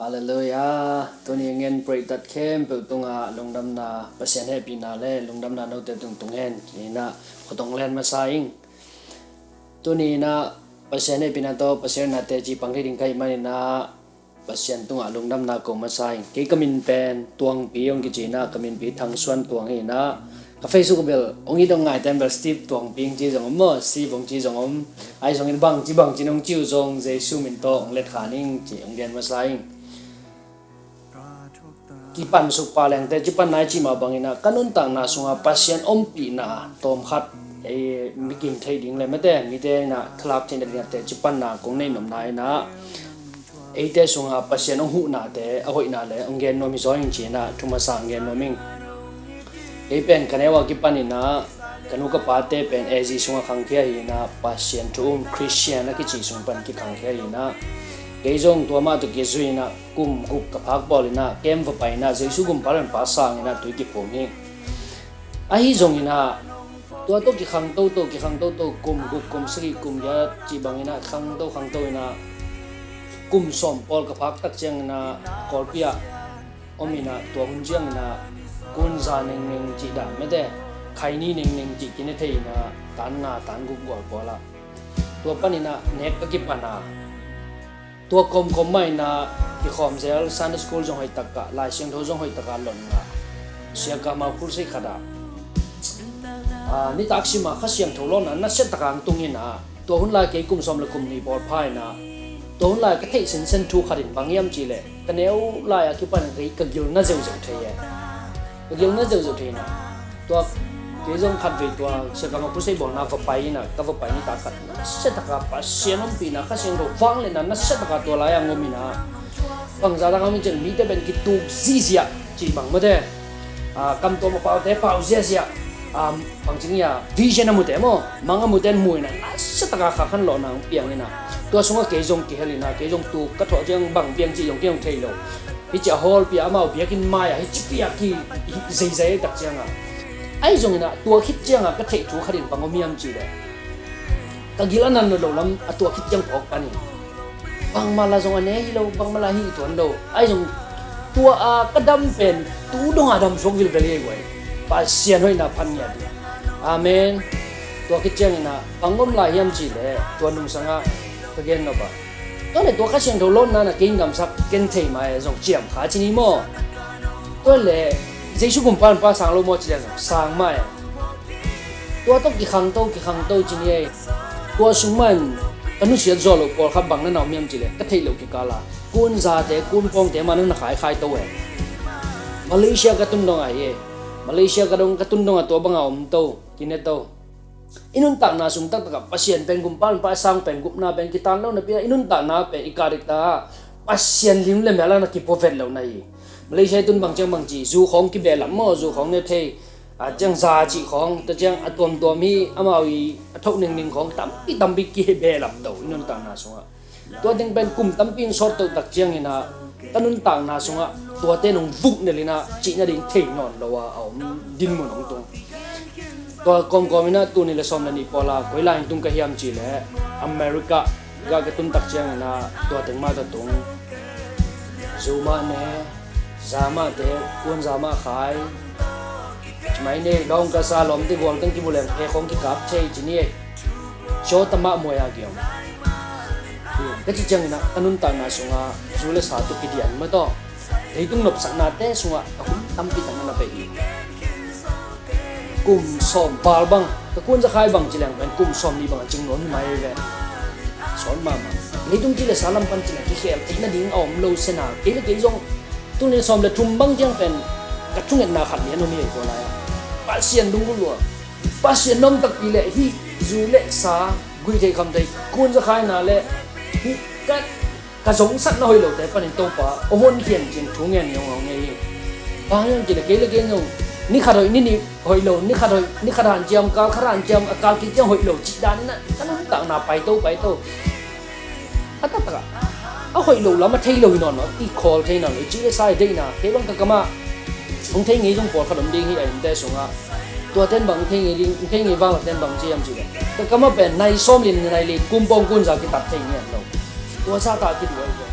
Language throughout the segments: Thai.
Hallelujah. Tuni ngen pray that kem pe tunga lungdam na pasien happy na le lungdam na no te tung tungen ina khotong len ma saing. Tuni na pasien happy na to pasien na te ji pangri ding kai mani na pasien tunga lungdam na ko ma saing. Ke kamin pen tuang pi ong ki ji na kamin pi thang suan tuang ina ka Facebook bel ongi dong ngai tem bel Steve tuang ping ji jong mo si bong ji jong ai jong in bang ji nong chiu jong Jesu min to ong let khaning ji ong gen ma saing. Kipan supa leng te jipan nai chi ma bangina kanun tang na sunga pasien ompi na tom khat e mikim thei ding le mate mi te na thlap chen de te jipan na kong nei nom nai na e te sunga pasien ong hu na te a hoi na le ong gen no mi join chi na thuma sang gen no ming e pen kanewa kipan ina kanu ka pa te pen e ji sunga khang khia hi na pasien thum Christian na ki chi sung pan ki khang khia hi na Gejong tua ma tu gezui na kum gup kapak bolina kem va paina Jesu gum paran pasang ina tu ki pomi ahi jong ina tua to ki khang to kum gup kum sri kum ya chi bang ina khang to ina kum som pol kapak tak chang na kolpia omina tua hunjiang ina kun za ning chi da mede khaini ning chi kine thei na tan gup gol pola tua panina nek ki panaตัวกลมไม่นะที่ขอมเซลซันสกูลจงให้ตักกะลายเสียงโทจงให้ตักกะหล่นงะเสียกามาพูดสิขดานี่ตักสิมาข้าเสียงโทล้นนะเสียตะกางตรงนี้นะตัวหุ่นลายเกี่ยกุมสมละกุมนี่บอลพายนะตัวหุ่นลายก็เทสินเซนทูขัดินบางยามจีเลยกันเนี้ยลายคิดว่าเนี่ยก็ยิงน่าจะเทียก็ยิงน่าจะเทียนะตัวเกี่ยงขัดไปตัวเสียกามาพูดสิบอกนะว่าไปนะก็ว่าไปนี่ตักกันเสตกาปัสเซียนปีนะข้าเสียงเราฟังเลยนะนั่นเสตกาตัวลายงงมีนะฟังจากนั้นมันจะมีแต่เป็นกิตุซีเสียจีบังมาเด้กำตัวมาเป่าแต่เป่าเสียบางจริงเนี่ยวิเชนมุดเต็มมั้งมังมุดเต็มมวยนะนั่นเสตกาข้าขันหล่อนังเปียงเลยนะตัวสงฆ์เกี่ยงเกี่ยเลยนะเกี่ยงตัวกระถางจังบังเปียงจียงเกี่ยงเทโลฮิจะฮอลเปียมาเปียกินไม้ฮิจิเปียกีเซ่ตักจังไอ้จงนะตัวคิดจังก็เทถูขัดินบังมีมจีเลยตะกี้นั้นเราลำตัวคิดยังออกปานนี้บางมาลาจงอันนี้เราบางมาลาฮีตัวนั้นเราไอ้จงตัวกระดำเป็นตู้ดงอาดำสกวิลเวลีไว้ปัสเซียนไว้น่ะพันยาดีอาเมนตัวคิดจังนะบางมลาฮีมจีเลยตัวนุ่งสังะตะเกียนเราปะตอนนี้ตัวข้าเชียงตัวล้นนั่นน่ะกินกำซักกินเทมาจงเจียมขาจีนี่มั่วตัวเล่เจสุกุมปันป้าสังโลมั่วจีเลยสังมาตัวต้องกี่ครั้งจีนี่ตัวสมัยอนุเสียจอลปอลขับบังนั่นเอาเมียมจีเลยก็เที่ยวกี่กาลากุนซาเตกุนปองเตมันนั่นขายตัวมาเลเซียก็ตุ้นดงไอ้มาเลเซียก็ตุ้นดงตัวบังเอาตัวกินเนตัวอินุนตานาสุงตักกับปัสเซียนเป็นกุมปันป้าสังเป็นกุมนาเป็นกิตานแล้วนะพี่อินุนตานาเป็นอิการิตาปัสเซียนลิมเลมแล้วนะกิโปเฟตแล้วนะมาเลเซียตุ้นบางจังบางจีจูของกิเบลล์มั่วจูของเนี่ยเทจังซาจีของแต่จังตัวมีอามาวีทุกหนึ่งของตั้มปีกี่เบลับตัวนุ่นต่างนาสงะตัวดึงเป็นกลุ่มตั้มปีนสอดตัวตักจังนี่นะแต่นุ่นต่างนาสงะตัวเต้นงฟุกเนี่ยเลยนะจีน่าดิ่งเทนอนเราว่าเอาดินมันของตัวกองๆนี่นะตัวนี้เลยซ้อมนั่นนี่พอละเวลาตุ้งกระเทียมจีเลยอเมริกาก็กระตุ้นตักจังนะตัวถึงมาตัวตรงซูมาเนี่ยซามาเตะกุนซามาขายไม่เนี่ยลองกระซาลมที่บวงตั้งกี่บุเรงเอของกี่กับเช่จีนี่โชตมะมวยอาเกี่ยวก็จะจังนะตันุนตานาสงะจูเลสาตุกิดิอันมาต่อเดี๋ยวต้องหลบสักนาเต้สงะคุณตั้มปีตั้งนั้นไปอีกกุมสอมบาลบังตะกุนจะขายบังจีแรงเป็นกุมสอมนี่บังจริงหนอนไม่เลยสอนมาเดี๋ยวต้องจีเลสาลัมปันจีแรงที่เขียนที่นั่นดิ้งเอาโลเซนาเกี่ยวกับจงตัวนี้สอมเลยทุ่มบังจังเป็นกระชุ่งเงินนาขัดเลี้ยนมีอะไรตัวอะไรpasien dulu luar, pasien nom tak pilih hi zule sa gui thei kham thei kun za khai na le hi ka giống sat na hoi lo te panin to pa ohon khian chin thu ngen yong ong nge ba yang ji le ke no ni khadoi ni hoi lo ni khadan jam ka kharan jam akal ki jam hoi lo chi dan na kan ta na pai to ata ta a hoi lo la ma thei lo no no ti call thei na lo chi le sai dei na ke long ka kama ông thấy nghĩ trong bộ khởi động đi khi ấy để xuống à, tôi tên bằng thấy nghĩ vang là tên bằng gì em chỉ đấy, tôi cảm ơn bên này xóm liền này liền cung bông cung ra cái tập thấy nghe đâu, tôi sao ta cái đuổi rồi,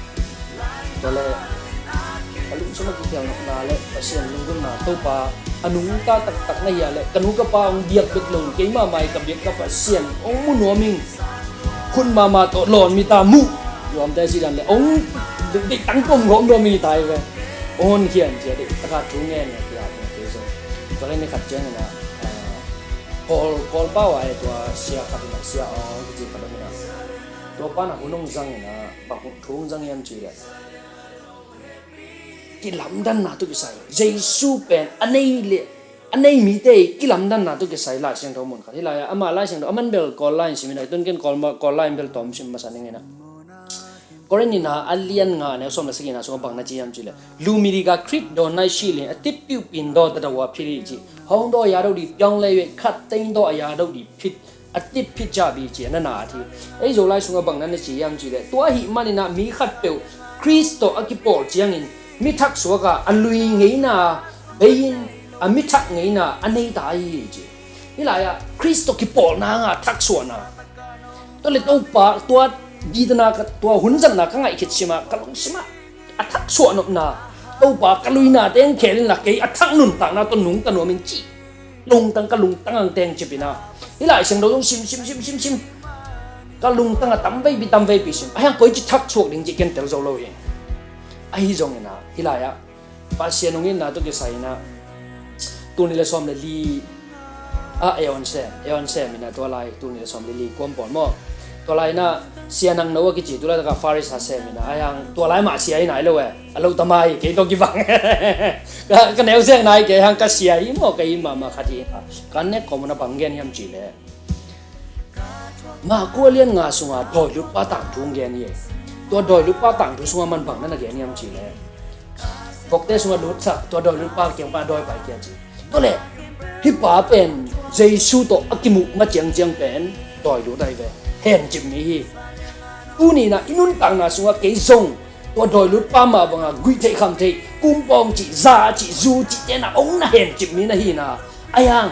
tôi là kalung sama kita na le pasien lunggun na to pa anung ta tak na ya le kanu ka pa ang biak bit lon kay mamay ka biak ka pasien ong munoming kun mama to lon mi ta mu yom ta si dan le ong de tang kom gom do mi tai ve on khian je de ta thu nge ne ya ke so to le ne khat chen na call pa wa e to sia ka na sia o ji ka na to pa na unong jang na ba thung jang yam chi le ki lam dan na tu ki sai jesu pen anei mi te ki lam dan na tu ki sai la siang tho mon kha la ama la siang aman bel call line simi na tun ken call line bel tom sim ma saning na korenin na alien nga ne som la sigi na so bang na chi yam chi le lumiri ga crit don nai shi lin atip piu pin do ta wa phiri chi hong do ya do di pyong le yue khat tein do aya do di phit atip phit ja bi chi na na thi ei zo lai sunga bang na ne chi yam chi le to hi manina mi khat pe Kristo akipol chiang in mi thak suaka alui ngei na bein a mi thak ngei na anei dai ji ila ya Kristo ki pol na nga thak suana to le to pa to bidna ka to hunjang na ka ngai khit sima kalung sima a thak suana na to pa kalui na teng khelin la ke a thak nun ta na to nung ta no min chi lung tang kalung tang ang teng chipina ila sing do sim kalung tang a tam vei bi sim ayang koi chi thak chuak ding ji ken tel zo lo yin ai zong na hilaya pasien ngin na to ke sai na tu ni le som le li a eon se mina to lai tu ni le som le li kom pon mo to lai na sianang no ki chi tu la ka faris ha se mina ayang to lai ma sia nai lo we alo tamai ke to ki wang ka neu seng nai ke hang ka sia i mo ke ma ma khati kan ne ko na bang gen yam chi le ma ko lien nga sunga doi lu pa tang thung gen yeตัวดอยลุป้าต่างตัวสงมันบังนั่นนะแกนี่ยมจีเลยบอกเตสงลุดสักตัวดอยลุป้าเกี่ยงป้าดอยไปเกี่ยจีตัวเล่ที่ป้าเป็นเจสูตัวอักิมุมาเจียงเป็นดอยลุได้เว้เห็นจิมนี้กูนี่นะอินุนต่างนะสงเกยซงตัวดอยลุป้ามาบังอ่ะกุยเทคำเทกุมปองจีซาจีจูจีเจนะองน่ะเห็นจิมนี้นะฮีนะไอ้ยัง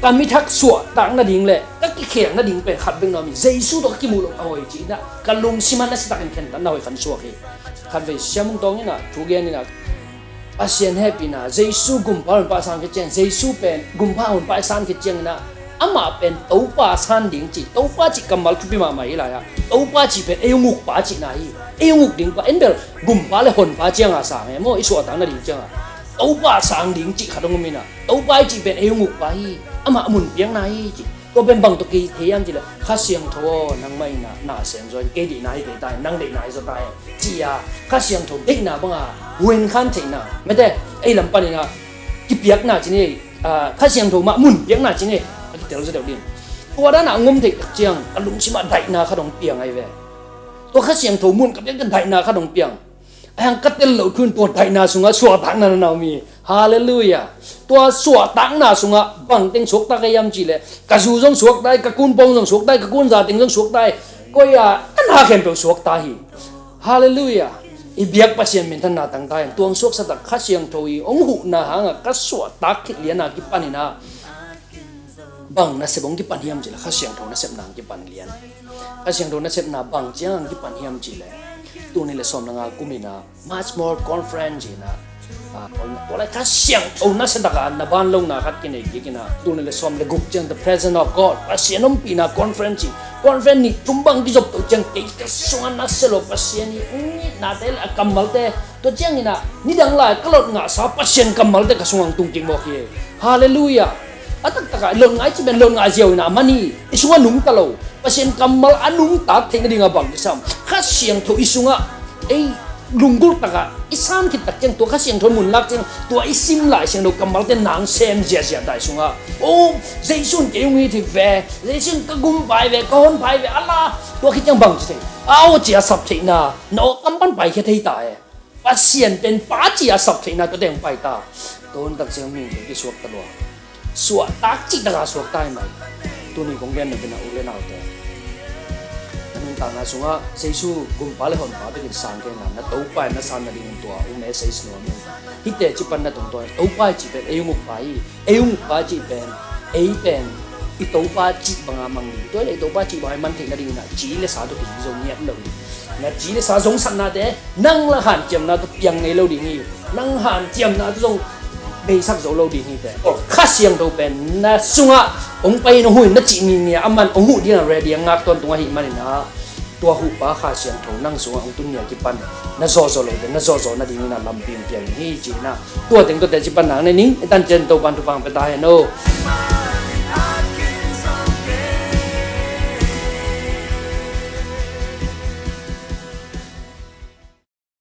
การมิทักสวดต่างนั่นดิ่งเลยก็กี่เขียงนั่นดิ่งเป็นขัดเป็นนอมิเจสูตัวกิมูลเอาไว้จีนะการลงสิมันนั่นสิตักเข็นตันเอาไว้ขันสวดเหขันไปเสียมุงตรงนี้นะทุกอย่างนี่นะอาเซียนแฮปปี้นะเจสูกุมพาหุ่นปลาสานกิจเจงเจสูเป็นกุมพาหุ่นปลาสานกิจเจงนะอามาเป็นตัวปลาสานดิ่งจีตัวปลาจีกำมัลทุบิมาไม่ไรอะตัวปลาจีเป็นเอวมุกปลาจีน่ะฮีเอวมุกดิ่งปลาเอ็นเดอร์กุมพาเลยหุ่นปลาเจียงอาสางโม่อิสวดต่างนั่นดิ่งเจียงอะตัวปลาสานดิ่งจีขัดงมินะตัวปลาจีเป็นเอวมุกปลาฮีอามามุนเปียงนายจีก็เป็นบางตัวกี่เทียมจีเลยข้าเสียงโทนังไม่น่าเสียงจนเกดีนายเกได้นังเด็กนายจะตายจีอ่ะข้าเสียงโทเด็กน่ะบ้างอ่ะเว้นขันเทน่ะไม่ได้ไอ้ลำปันนี่นะกี่เปียกน่ะจีนี่ข้าเสียงโทมามุนเปียงน่ะจีนี่เดี๋ยวเราจะเดี๋ยวดินตัวนั้นน่ะงมเด็กเจียงอารมณ์ชิมาได้น่ะข้าดงเปียงไอ้เว้ตัวข้าเสียงโทมุนกับยังกันได้น่ะข้าดงเปียงไอ้ยังกัดเตลเหล่าคืนตัวได้น่ะสุงะสวดตังนั่นน่ะมีฮาเลลูยาตัวสวดตังน่ะสุงะบังเต็งสวกตะกยามจีเลยกะสูจงสวกได้กะกุนปงจงสวกได้กะกุนซาเต็งจงสวกได้ก็อย่าอันหาเข็มเปสวกตาฮีฮาเลลูยาอีเบียกปัสเซียนเป็นท่านน่ะตังตายตัวสวกสตักข้าเสียงโทยองหูน่ะหางะกะสวดตักคิดเลียนน่ะกิปันนี่นะบังน่ะเสบงกิปันเฮียมจีละข้าเสียงโทน่ะเสบนางกิปันเลียนข้าเสียงโทน่ะเสบน่ะบังเจียงกิปันเฮียมจีเลยตัวนี้เลยสมนังกุมินะ much more conference จีนะตัวอะไรข้าเสียงโอ้น่าเสดกันนะบ้านลงนะคัดกินเองกินนะตัวนี้เลยสมเลยกุกจัง the presence of God ภาษาโนมปีนะ conference นี่จุ่มบังที่จบตัวจังเกี่ยวส่วนนักเสลภาษานี่น่าเตลกัมมัลเตตัวจังนี่นะนี่ดังไล่ก็ลดงาสาภาษากัมมัลเตกระทรวงตุงจิงบอกเย่ฮาเลลูยาอัตตะกายลงไงจะเป็นลงไงเจียวนะมันนี่อิสุวานุ่งตะโลภาษากัมมัลอนุ่งตัดเทงดิ่งบังที่ซ้ำข้าเสียงตัวอิสุงะลุงกุลตะกะอิสามคิดตัดจังตัวข้าเสียงทนมุนลักจังตัวอิซิมหลายเสียงดูกำมัลเต้นนางเซมเจียได้สุงะโอ้เจสุนเกี่ยวงี้ที่เวเจสุนก็กุมไปเวก็ฮอนไปเวอัลลาตัวคิดจังบังจิเอาเจียสับทีน่ะโนกำปั้นไปแค่ที่ตายภาษาเป็นป้าเจียสับทีน่ะตัวเด้งไปตาตัวนั้นตัดเสียงมีที่สวกตลอดสวกตักจิตตะกะสวกตายไหมตัวนี้คงแก่นเป็นเอาเล่นเอาแต่นั่นต่างนะสุงะเซซูกุมพาเลหอนพาไปกินสานแกงนะตัวไปนะสานนั่นเองตัวอุ้มเอเซสโนมิฮิตเตจิปันนะตรงตัวตัวไปจีเป็นเอยุมุกไปจีเป็นเอเป็นอีตัวไปจีบางอามังตัวเลยตัวไปจีบางมันถึงนั่นเองนะจีเลสาตัวกินโซเนียตเลย na ji sa zong san na de nang la han chem na to piang nei lo ding ni nang han chem na to zong be sak zo lo ding ni de kha siang do pen na sunga ong pai no hui na chi ni ni aman ong hu dia ready ngak ton tunga hi mani na tua hu pa kha siang tho nang sunga ong tun nia ki pan na zo zo lo de na zo zo na ding na lam pim piang hi chi na tua teng to te chi pan na ne ning tan chen to pan tu pang pe ta he no